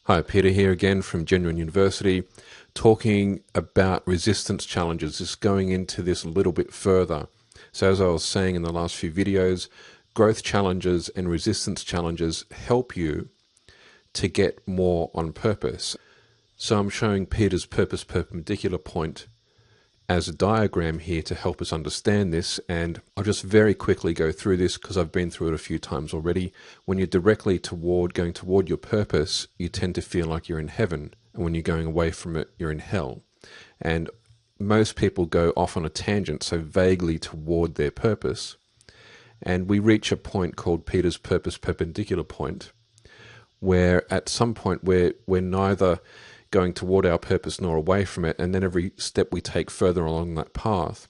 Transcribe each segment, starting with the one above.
Hi, Peter here again from Genuine University, talking about resistance challenges, just going into this a little bit further. So as I was saying in the last few videos, growth challenges and resistance challenges help you to get more on purpose. So I'm showing Peter's purpose perpendicular point as a diagram here to help us understand this, and I'll just very quickly go through this because I've been through it a few times already. When you're directly going toward your purpose, you tend to feel like you're in heaven, and when you're going away from it, you're in hell. And most people go off on a tangent, so vaguely toward their purpose, and we reach a point called Peter's purpose perpendicular point, where at some point we're neither going toward our purpose nor away from it, and then every step we take further along that path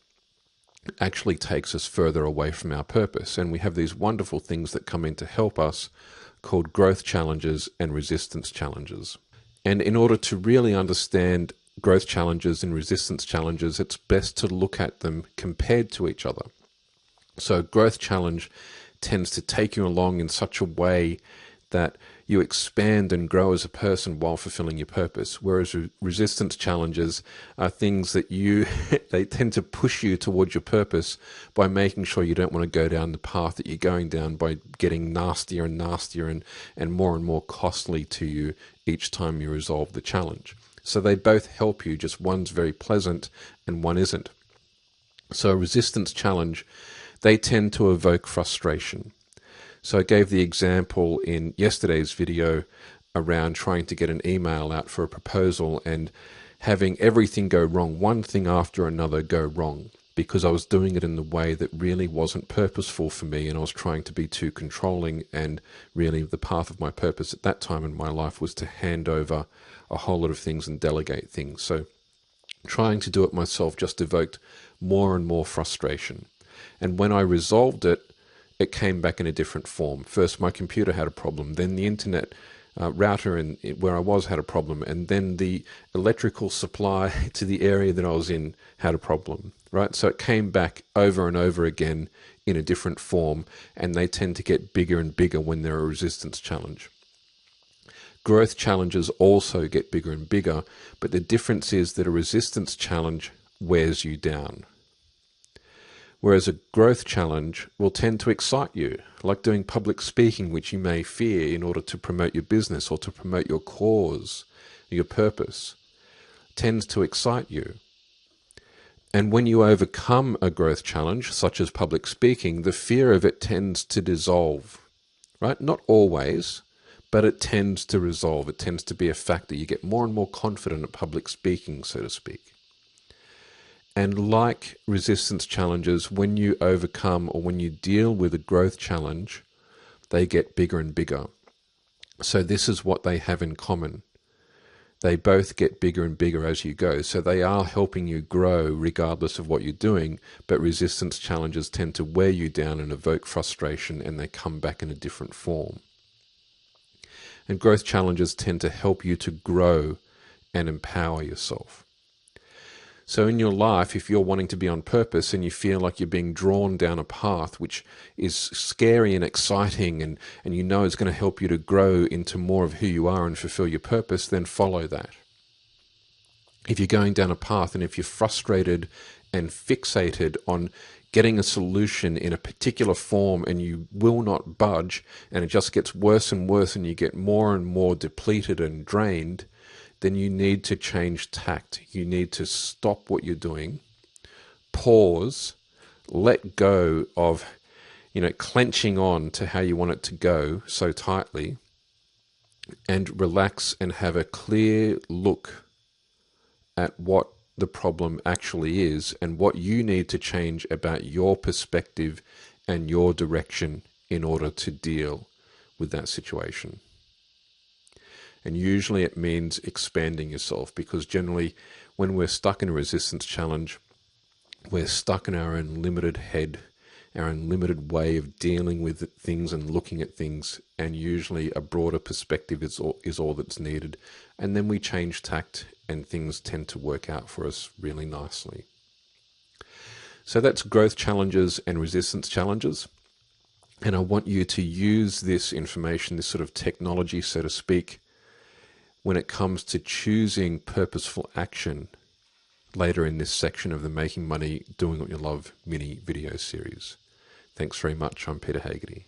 actually takes us further away from our purpose. And we have these wonderful things that come in to help us called growth challenges and resistance challenges. And in order to really understand growth challenges and resistance challenges, it's best to look at them compared to each other. So growth challenge tends to take you along in such a way that you expand and grow as a person while fulfilling your purpose, whereas resistance challenges are things that they tend to push you towards your purpose by making sure you don't want to go down the path that you're going down, by getting nastier and nastier and more costly to you each time you resolve the challenge. So they both help you, just one's very pleasant and one isn't. So a resistance challenge, they tend to evoke frustration. So I gave the example in yesterday's video around trying to get an email out for a proposal and having everything go wrong, one thing after another go wrong, because I was doing it in the way that really wasn't purposeful for me, and I was trying to be too controlling, and really the path of my purpose at that time in my life was to hand over a whole lot of things and delegate things. So trying to do it myself just evoked more and more frustration. And when I resolved it, it came back in a different form. First, my computer had a problem. Then the internet router where I was had a problem. And then the electrical supply to the area that I was in had a problem, right? So it came back over and over again in a different form, and they tend to get bigger and bigger when they're a resistance challenge. Growth challenges also get bigger and bigger, but the difference is that a resistance challenge wears you down, whereas a growth challenge will tend to excite you, like doing public speaking, which you may fear in order to promote your business or to promote your cause, your purpose, tends to excite you. And when you overcome a growth challenge, such as public speaking, the fear of it tends to dissolve, right? Not always, but it tends to resolve. It tends to be a factor. You get more and more confident at public speaking, so to speak. And like resistance challenges, when you overcome or when you deal with a growth challenge, they get bigger and bigger. So this is what they have in common. They both get bigger and bigger as you go. So they are helping you grow regardless of what you're doing, but resistance challenges tend to wear you down and evoke frustration, and they come back in a different form. And growth challenges tend to help you to grow and empower yourself. So in your life, if you're wanting to be on purpose and you feel like you're being drawn down a path which is scary and exciting, and you know it's going to help you to grow into more of who you are and fulfill your purpose, then follow that. If you're going down a path and if you're frustrated and fixated on getting a solution in a particular form and you will not budge, and it just gets worse and worse and you get more and more depleted and drained, then you need to change tact. You need to stop what you're doing, pause, let go of, clenching on to how you want it to go so tightly, and relax and have a clear look at what the problem actually is and what you need to change about your perspective and your direction in order to deal with that situation. And usually it means expanding yourself, because generally when we're stuck in a resistance challenge, we're stuck in our own limited head, our own limited way of dealing with things and looking at things, and usually a broader perspective is all that's needed. And then we change tact and things tend to work out for us really nicely. So that's growth challenges and resistance challenges. And I want you to use this information, this sort of technology, so to speak, when it comes to choosing purposeful action later in this section of the Making Money, Doing What You Love mini video series. Thanks very much. I'm Peter Haggerty.